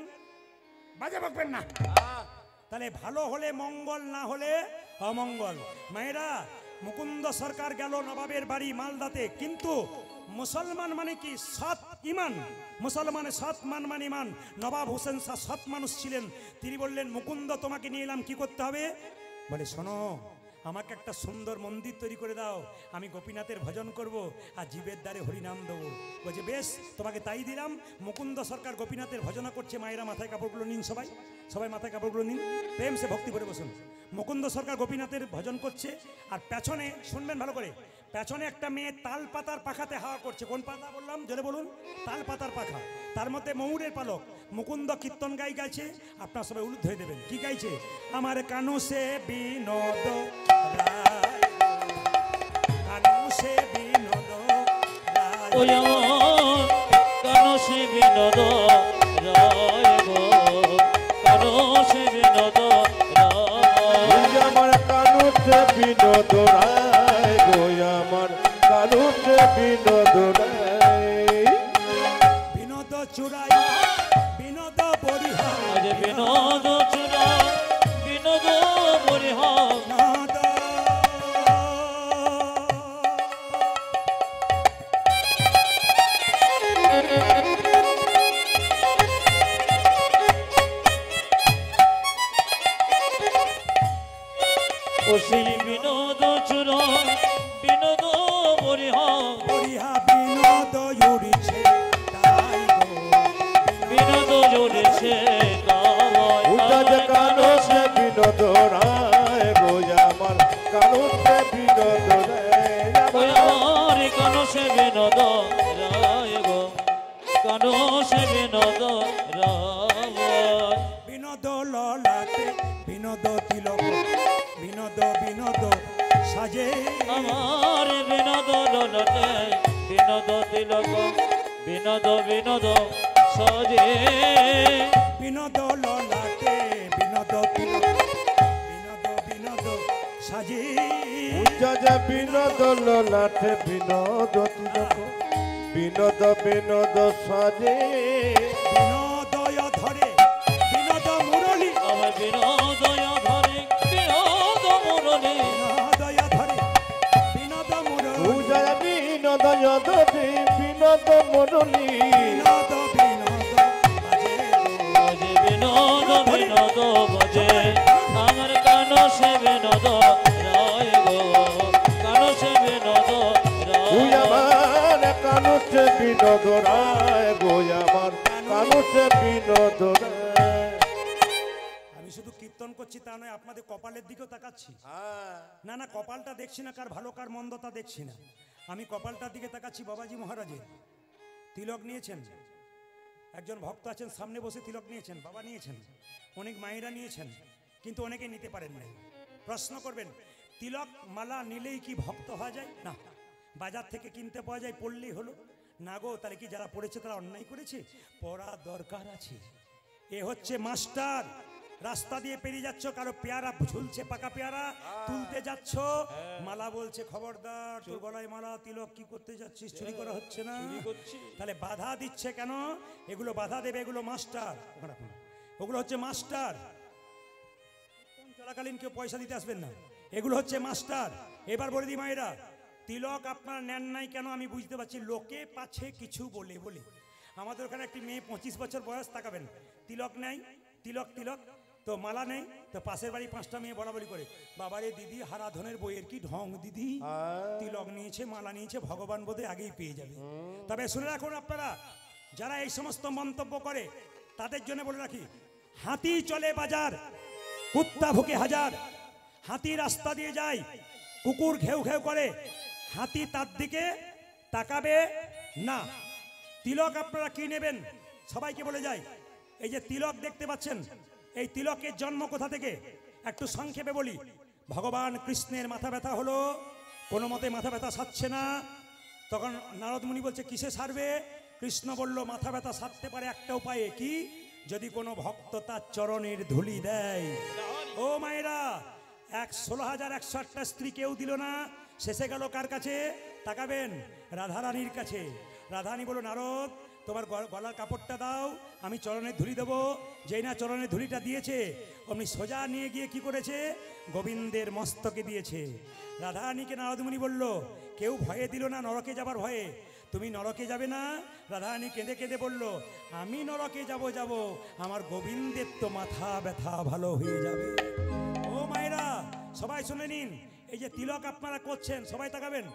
বাজে বকবেন না। তাহলে ভালো হলে মঙ্গল, না হলে অমঙ্গল। মায়েরা, মুকুন্দ সরকার গেল নবাবের বাড়ি মালদাতে, কিন্তু মুসলমান মানে কি? সৎ ইমান, মুসলমানের সৎ মান মানে ইমান। নবাব হোসেন শাহ সৎ মানুষ ছিলেন, তিনি বললেন, মুকুন্দ তোমাকে নিয়ে এলাম, কি করতে হবে? বলে, শোনো, আমাকে একটা সুন্দর মন্দির তৈরি করে দাও, আমি গোপীনাথের ভজন করব আর জীবের দ্বারে হরিনাম দেবো। বলছে, বেশ, তোমাকে তাই দিলাম। মুকুন্দ সরকার গোপীনাথের ভজনা করছে, মায়েরা মাথায় কাপড়গুলো নিন, সবাই সবাই মাথায় কাপড়গুলো নিন, প্রেম সে ভক্তি করে বসুন। মুকুন্দ সরকার গোপীনাথের ভজন করছে, আর পেছনে শুনবেন ভালো করে, পেছনে একটা মেয়ে তাল পাতার পাখাতে হাওয়া করছে। কোন পাতা বললাম, জোরে বলুন? তাল পাতার পাখা, তার মধ্যে ময়ূরের পালক। মুকুন্দ কীর্তন গাইছে, আপনার সবাই উলুদ্ধ হয়ে দেবেন। কি গাইছে? আমার কানু সে বিনোদ রায়, কানু সে বিনোদ রায়, ওই আমার কানো সে বিনোদ রায় গো, কানো সে বিনোদ রায়, আমার কানুতে বিনোদ রায় গো, আমার কানুতে বিনোদ রায়। বিনোদ চুরাই, বিনোদ বরিহা, আজ বিনোদ চূড়া, বিনোদ বরিহা, বিনোদ ও সেই বিনোদ চূড়া, বিনোদ বরিহা, বরিহা, বিনোদ উড়িছে তাই গো, বিনোদ জুড়েছে গাওয়ায় উদাজ কানুতে বিনোদ রায় গো, আমার কানুতে বিনোদ রায়। ওই আমার কানো সে বিনোদ রায় গো, কানো সে বিনোদ রায়, বিনোদ ললাটে বিনোদ তিলক, বিনোদ বিনোদ সাজে, আমার বিনোদ ললাটে বিনোদ তিলক, বিনোদ বিনোদ সজে, বিনোদ ললাটে বিনোদ তিলক, বিনোদ বিনোদ সাজে, উদাজ বিনোদ ললাটে বিনোদ তিলক, বিনোদ বিনোদ সাজে। বিনোদয় ধরে বিনোদ মুরলী, আমার বিনোদয় ধরে বিনোদ মুরলী, বিনোদয় ধরে বিনোদ মুরলী, উদাজ বিনোদয় ধরে বিনোদ মুরলী। বিনোদ বিনোদ বাজে গো। বাজে বিনোদ বিনোদ বাজে, আমার কানো সে বিনোদ রায় গো, কানো সে বিনোদ তুই রায়, আমার কানুতে বিনোদ রায় গো, আমার কানুতে বিনোদ রায়। আমি শুধু কীর্তন করছি তা নয়, আপনাদের কপালের দিকেও তাকাচ্ছি। না না, কপালটা দেখছি না, কার ভালো কার মন্দ তা দেখছি না, আমি কপালটার দিকে তাকাচ্ছি। বাবাজি মহারাজের তিলক নিয়েছেন, একজন ভক্ত আছেন সামনে বসে তিলক নিয়েছেন, বাবা নিয়েছেন, অনেক মায়েরা নিয়েছেন, কিন্তু অনেকে নিতে পারেন নাই। প্রশ্ন করবেন, তিলক মালা নিলেই কি ভক্ত হওয়া যায়? না, বাজার থেকে কিনতে পাওয়া যায়, পড়লেই হলো না গো। তাহলে কি যারা পড়েছে তারা অন্যায় করেছে? পড়া দরকার আছে। এ হচ্ছে মাস্টার, রাস্তা দিয়ে পেরিয়ে যাচ্ছ, কারো পেয়ারা ঝুলছে, পাকা পেয়ারা তুলতে যাচ্ছ, মালা বলছে খবরদার তোর গলায় মালা, তিলক কি করতে যাচ্ছিস, চুরি করা হচ্ছে না? তাহলে বাধা দিচ্ছে কেন? এগুলো বাধা দেবে, এগুলো মাস্টার, ওগুলো হচ্ছে মাস্টার। চলাকালীন কেউ পয়সা দিতে আসবেন না, এগুলো হচ্ছে মাস্টার। এবার বলে দিই মায়েরা, তিলক আপনার নেন নাই কেন আমি বুঝতে পারছি, লোকে পাচ্ছে কিছু বলে বলে। আমাদের ওখানে একটি মেয়ে 25 বছর বয়স, তাকাবেন, তিলক নেই, তিলক তিলক তো মালা নেই, তো পাশের বাড়ি 5টা মেয়ে বলা বলি করে, বাবারে দিদি হারাধনের বইয়ের কি ঢং দিদি, তিলক নিয়েছে মালা নিয়েছে, ভগবান বোধে আগেই পেয়ে যাবে। তবে শুনে রাখুন আপনারা, যারা এই সমস্ত মন্তব্য করে তাদের জন্য বলে রাখি, হাতি চলে বাজার, কুত্তা ভুকে হাজার। হাতি রাস্তা দিয়ে যায়, কুকুর ঘেউ ঘেউ করে, হাতি তার দিকে তাকাবে না। তিলক আপনারা কি নেবেন সবাইকে বলে যায়, এই যে তিলক দেখতে পাচ্ছেন, এই তিলকের জন্ম কোথা থেকে একটু সংক্ষেপে বলি। ভগবান কৃষ্ণের মাথা ব্যথা হলো, কোনো মতে মাথা ব্যথা সারছে না, তখন নারদ মুনি বলছে কিসে সারবে? কৃষ্ণ বলল মাথা ব্যথা সারতে পারে একটা উপায়ে, কি? যদি কোনো ভক্ত তার চরণের ধুলি দেয়। ও মায়েরা, 16,108টা স্ত্রী কেউ দিল না, শেষে গেল কার কাছে? তাকাবেন, রাধারানীর কাছে। রাধারানী বলল নারদ তোমার গলার কাপড়টা দাও, আমি চরণের ধুলি দেবো। যেই না চরণের ধুলিটা দিয়েছে, অমনি সোজা নিয়ে গিয়ে কি করেছে? গোবিন্দের মস্তকে দিয়েছে। রাধারানীকে নারদমুনি বলল, কেউ ভয়ে দিল না নরকে যাবার ভয়ে, তুমি নরকে যাবে না? রাধারানী কেঁদে কেঁদে বলল, আমি নরকে যাব, আমার গোবিন্দের তো মাথা ব্যথা ভালো হয়ে যাবে। ও মায়েরা, সবাই শুনে নিন, এই যে তিলক আপনারা করছেন, সবাই তাকাবেন,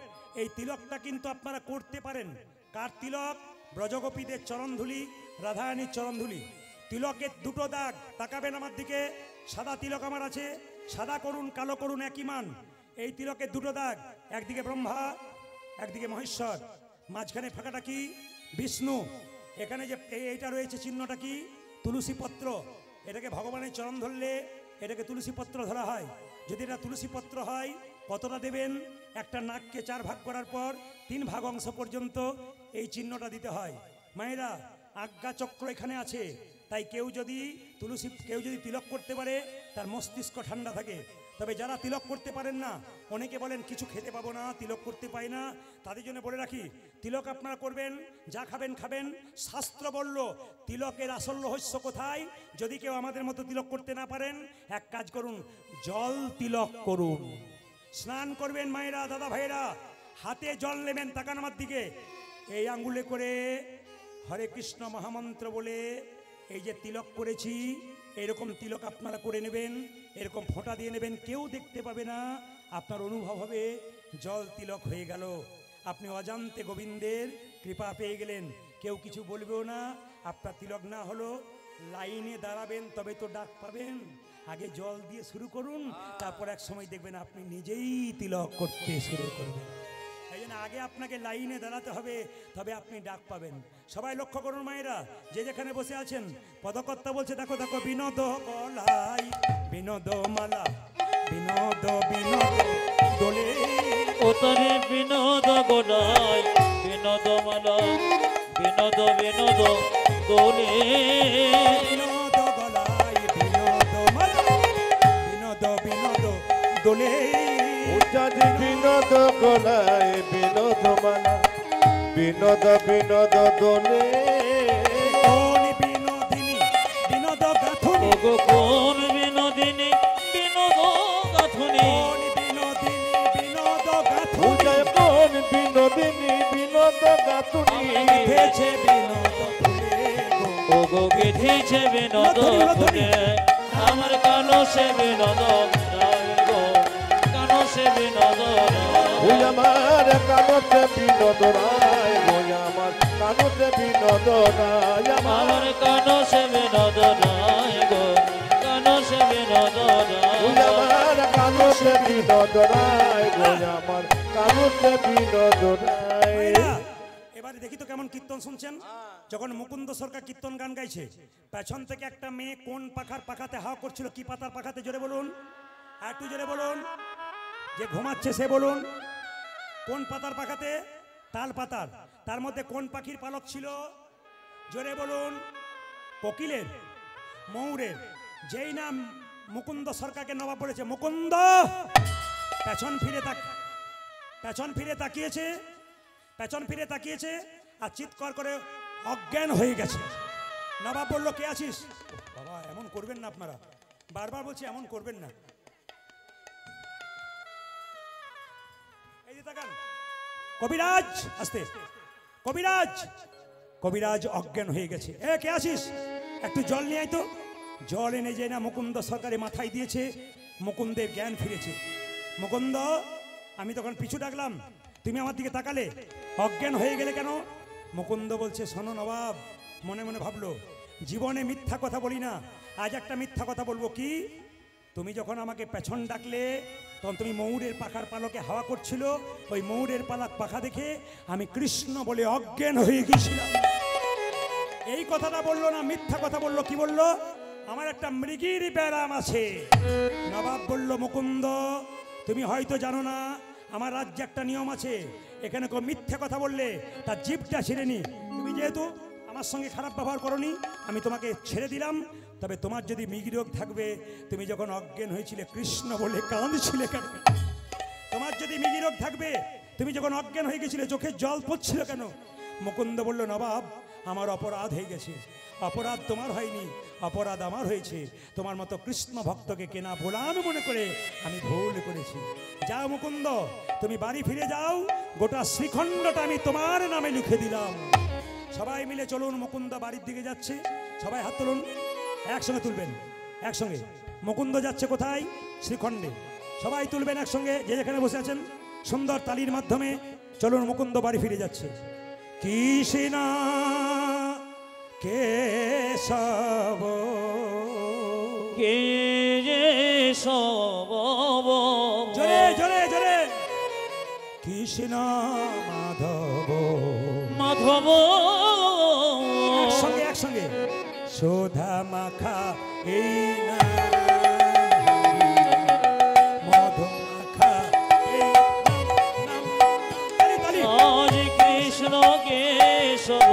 এই তিলকটা কিন্তু আপনারা করতে পারেন। কার তিলক? ব্রজগোপীদের চরণধুলি, রাধারানীর চরণধুলি। তিলকের দুটো দাগ, তাকাবেন আমার দিকে, সাদা তিলক আমার আছে, সাদা করুন কালো করুন একই মান। এই তিলকের দুটো দাগ, একদিকে ব্রহ্মা একদিকে মহেশ্বর, মাঝখানে ফাঁকাটা কি? বিষ্ণু। এখানে যে এইটা রয়েছে চিহ্নটা কি? তুলসী পত্র। এটাকে ভগবানের চরণ ধরলে এটাকে তুলসী পত্র ধরা হয়। যদি এটা তুলসী পত্র হয়, কতটা দেবেন? একটা নাককে 4 ভাগ করার পর 3 ভাগ অংশ পর্যন্ত এই চিহ্নটা দিতে হয়। মায়েরা, আজ্ঞা চক্র এখানে আছে, তাই কেউ যদি তিলক করতে পারে তার মস্তিষ্ক ঠান্ডা থাকে। তবে যারা তিলক করতে পারেন না, অনেকে বলেন কিছু খেতে পাবো না, তিলক করতে পাই না, তাদের জন্য বলে রাখি, তিলক আপনারা করবেন, যা খাবেন খাবেন। শাস্ত্র বলল তিলকের আসল রহস্য কোথায়? যদি কেউ আমাদের মতো তিলক করতে না পারেন, এক কাজ করুন, জল তিলক করুন। স্নান করবেন মায়েরা, দাদা ভাইরা, হাতে জল নেবেন, তাকান আমার দিকে, এই আঙ্গুলে করে হরে কৃষ্ণ মহামন্ত্র বলে এই যে তিলক করেছি, এরকম তিলক আপনারা করে নেবেন, এরকম ফোঁটা দিয়ে নেবেন, কেউ দেখতে পাবে না, আপনার অনুভব হবে জল তিলক হয়ে গেল। আপনি অজান্তে গোবিন্দের কৃপা পেয়ে গেলেন, কেউ কিছু বলবেও না। আপনার তিলক না হলো, লাইনে দাঁড়াবেন, তবে তো ডাক পাবেন। আগে জল দিয়ে শুরু করুন, তারপর এক সময় দেখবেন আপনি নিজেই তিলক করতে শুরু করবেন। এই জন্য আগে আপনাকে লাইনে দাঁড়াতে হবে, তবে আপনি ডাক পাবেন। সবাই লক্ষ্য করুন মায়েরা, যে যেখানে বসে আছেন, পদকর্তা বলছে দেখো দেখো, বিনোদ গলাই বিনোদ মালা, বিনোদ বিনোদ দোলে, ওতরে বিনোদ গলায় বিনোদ মালা, বিনোদ বিনোদ দোলে, বিনোদ গলাই বিনোদ মালা, বিনোদ বিনোদ দোলে। উচ্চাজি বিনোদ গলায় বিনোদ মালা, বিনোদ বিনোদ দোলে। কোন বিনোদিনী বিনোদ গাথুনি, ওগো কোন বিনোদিনী বিনোদ গাথুনি, কোন বিনোদিনী বিনোদ গাথুনি, উচ্চায় কোন বিনোদিনী বিনোদ গাতুনি। গেথেছে বিনোদ ফুলে গো। ওগো গেথেছে বিনোদ ফুলে, আমার কানো সে বিনোদ রায় গো, কানো সে বিনোদ ওই রায়। আমার কানতে বিনোদ রায়, ওই আমার কানতে বিনোদ রায়, আমার কানো সে বিনোদ রায় গো, কানো সে বিনোদ ওই রায়। আমার কানতে বিনোদ রায়, ওই আমার কানতে বিনোদ রায়। মায়েরা, এবারে দেখি তো কেমন কীর্তন শুনছেন। যখন মুকুন্দ সরকার কীর্তন গান গাইছে, পেছন থেকে একটা মেয়ে কোন পাখার পাখাতে হাওয়া করছিল, কি পাতার পাখাতে, জোরে বলুন, আর একটু জোরে বলুন। যে ঘুমাচ্ছে সে বলুন, কোন পাতার পাখাতে? তাল পাতার। তার মধ্যে কোন পাখির পালক ছিল? জোরে বলুন। কোকিলের, ময়ূরের। যেই নাম মুকুন্দ সরকারকে নবাব বলেছে, মুকুন্দ পেছন ফিরে তাকিয়েছে, পেছন ফিরে তাকিয়েছে আর চিৎকার করে অজ্ঞান হয়ে গেছে। নবাব বলল, কে আছিস? বাবা এমন করবেন না, আপনারা বারবার বলছি এমন করবেন না। এই যে তাকান, কবিরাজ আস্তে, কবিরাজ অজ্ঞান হয়ে গেছে। এ কে আছিস? একটু জল নিয়ে আয় তো। জল এনে যে না মুকুন্দ সরকারের মাথায় দিয়েছে, মুকুন্দের জ্ঞান ফিরেছে। মুকুন্দ, আমি তখন পিছু ডাকলাম, তুমি আমার দিকে তাকালে, অজ্ঞান হয়ে গেলে কেন? মুকুন্দ বলছে, শোনো নবাব, মনে মনে ভাবলো, জীবনে মিথ্যা কথা বলি না, আজ একটা মিথ্যা কথা বলবো। কি? তুমি যখন আমাকে পেছন ডাকলে তখন তুমি ময়ূরের পাখার পালকে হাওয়া করছিল, ওই ময়ূরের পাখা দেখে আমি কৃষ্ণ বলে অজ্ঞান হয়ে গেছিলাম। এই কথাটা বললো না, মিথ্যা কথা বললো। কি বললো? আমার একটা মৃগীর ব্যারাম আছে। নবাব বলল, মুকুন্দ তুমি হয়তো জানো না, আমার রাজ্যে একটা নিয়ম আছে, এখানে কেউ মিথ্যা কথা বললে তার জিভটা ছেড়ে নি। তুমি যেহেতু আমার সঙ্গে খারাপ ব্যবহার করনি, আমি তোমাকে ছেড়ে দিলাম। তবে তোমার যদি মৃগী রোগ থাকবে, তুমি যখন অজ্ঞান হয়েছিলে কৃষ্ণ বলে কাঁদছিলে কেন? তোমার যদি মৃগী রোগ থাকবে, তুমি যখন অজ্ঞান হয়ে গেছিলে চোখে জল পড়ছিল কেন? মুকুন্দ বলল, নবাব আমার অপরাধ হয়ে গেছে। অপরাধ তোমার হয়নি, অপরাধ আমার হয়েছে। তোমার মতো কৃষ্ণ ভক্তকে কেনা গোলাম মনে করে আমি ভুল করেছি। যাও মুকুন্দ, তুমি বাড়ি ফিরে যাও, গোটা শ্রীখণ্ডটা আমি তোমার নামে লিখে দিলাম। সবাই মিলে চলুন, মুকুন্দ বাড়ির দিকে যাচ্ছে। সবাই হাত তুলুন, একসঙ্গে তুলবেন, একসঙ্গে। মুকুন্দ যাচ্ছে কোথায়? শ্রীখণ্ডে। সবাই তুলবেন একসঙ্গে, যে যেখানে বসে আছেন। সুন্দর তালির মাধ্যমে চলুন, মুকুন্দ বাড়ি ফিরে যাচ্ছে। কৃষ্ণ কেশব কেশব, জোরে জোরে জোরে, কৃষ্ণ মাধব মাধব, একসঙ্গে একসঙ্গে, সুধা মাখা এই নাম, মধু মাখা এই নাম। তালি তালি। আজ কৃষ্ণ কেশব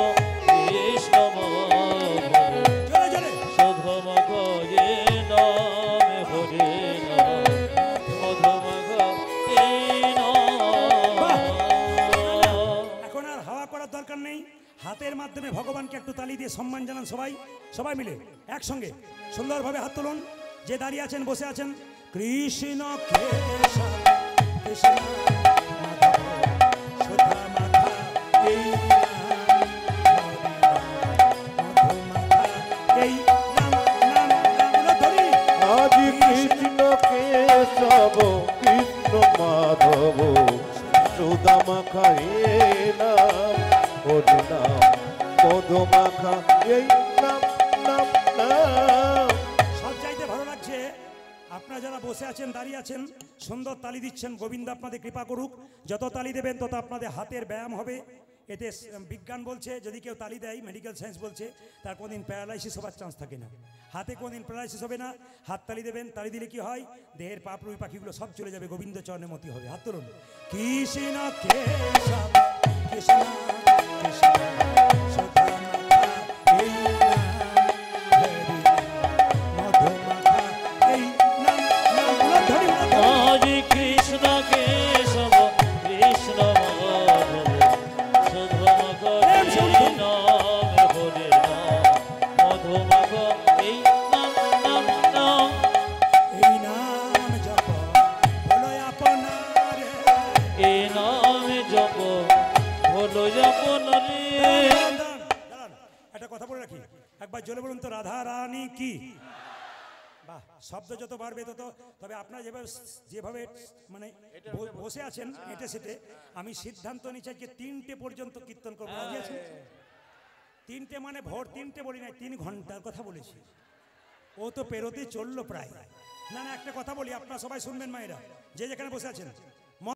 কৃষ্ণ মাধব, জোরে জোরে, শোধম গয়ে নাম হরে নাম, মধুম গয়ে নাম। এখন আর হাওয়া করার দরকার নেই, হাতের মাধ্যমে ভগবানকে একটু তালি দিয়ে সম্মান জানান। সবাই সবাই মিলে একসঙ্গে সুন্দরভাবে হাত তুলুন। যে দাঁড়িয়ে আছেন, বসে আছেন, কৃষ্ণ কেশব কৃষ্ণ মাধব, সুধা মাখা এই নাম, মধু মাখা এই নাম, নাম নাম ধরি। আজ কৃষ্ণ কেশব কৃষ্ণ মাধব, সুধা মাখা এই নাম, হরি নাম, মধু মাখা এই নাম, নাম নাম। সব চাইতে ভালো লাগছে আপনারা যারা বসে আছেন, দাঁড়িয়ে আছেন, সুন্দর তালি দিচ্ছেন। গোবিন্দ আপনাদের কৃপা করুক। যত তালি দেবেন তত আপনাদের হাতের ব্যায়াম হবে। এতে বিজ্ঞান বলছে, যদি কেউ তালি দেয়, মেডিকেল সায়েন্স বলছে, তার কোনোদিন প্যারালাইসিস হবার চান্স থাকে না। হাতে কোনোদিন প্যারালাইসিস হবে না। হাত তালি দেবেন, তালি দিলে কি হয়, দেহের পাপ রুই পাখিগুলো সব চলে যাবে, গোবিন্দ চরণের মতি হবে। হাত তুলুন। কৃষ্ণ কেশব কৃষ্ণ কৃষ্ণ, সুধা মাখা এই নাম, হরি নাম, মধু মাখা এই নাম, নাম ধরি। আজ কৃষ্ণ কেশব কৃষ্ণ মাধব, শোধম গয়ে নাম হরে নাম, মধুম গয়ে নাম, নাম নাম। এই নাম জপ হলো আপনার, এই নাম জপ হলো আপনারে। দাঁড়ান, দাঁড়ান, একটা কথা বলে রাখি, একবার জোরে বলুন তো, রাধা রানী কি? বাহ, শব্দ যত বাড়বে তত। তবে আপনারা যেভাবে মানে বসে আছেন হেঁটে সেটে, আমি সিদ্ধান্ত নিচ্ছি যে 3টে পর্যন্ত কীর্তন করবো। রাজি আছেন? 3টে মানে ভোর 3টে বলি নাই, 3 ঘন্টার কথা বলেছি। ও তো পেরোতে চললো প্রায়। না না, একটা কথা বলি, আপনারা সবাই শুনবেন মায়েরা, যে যেখানে বসে আছেন।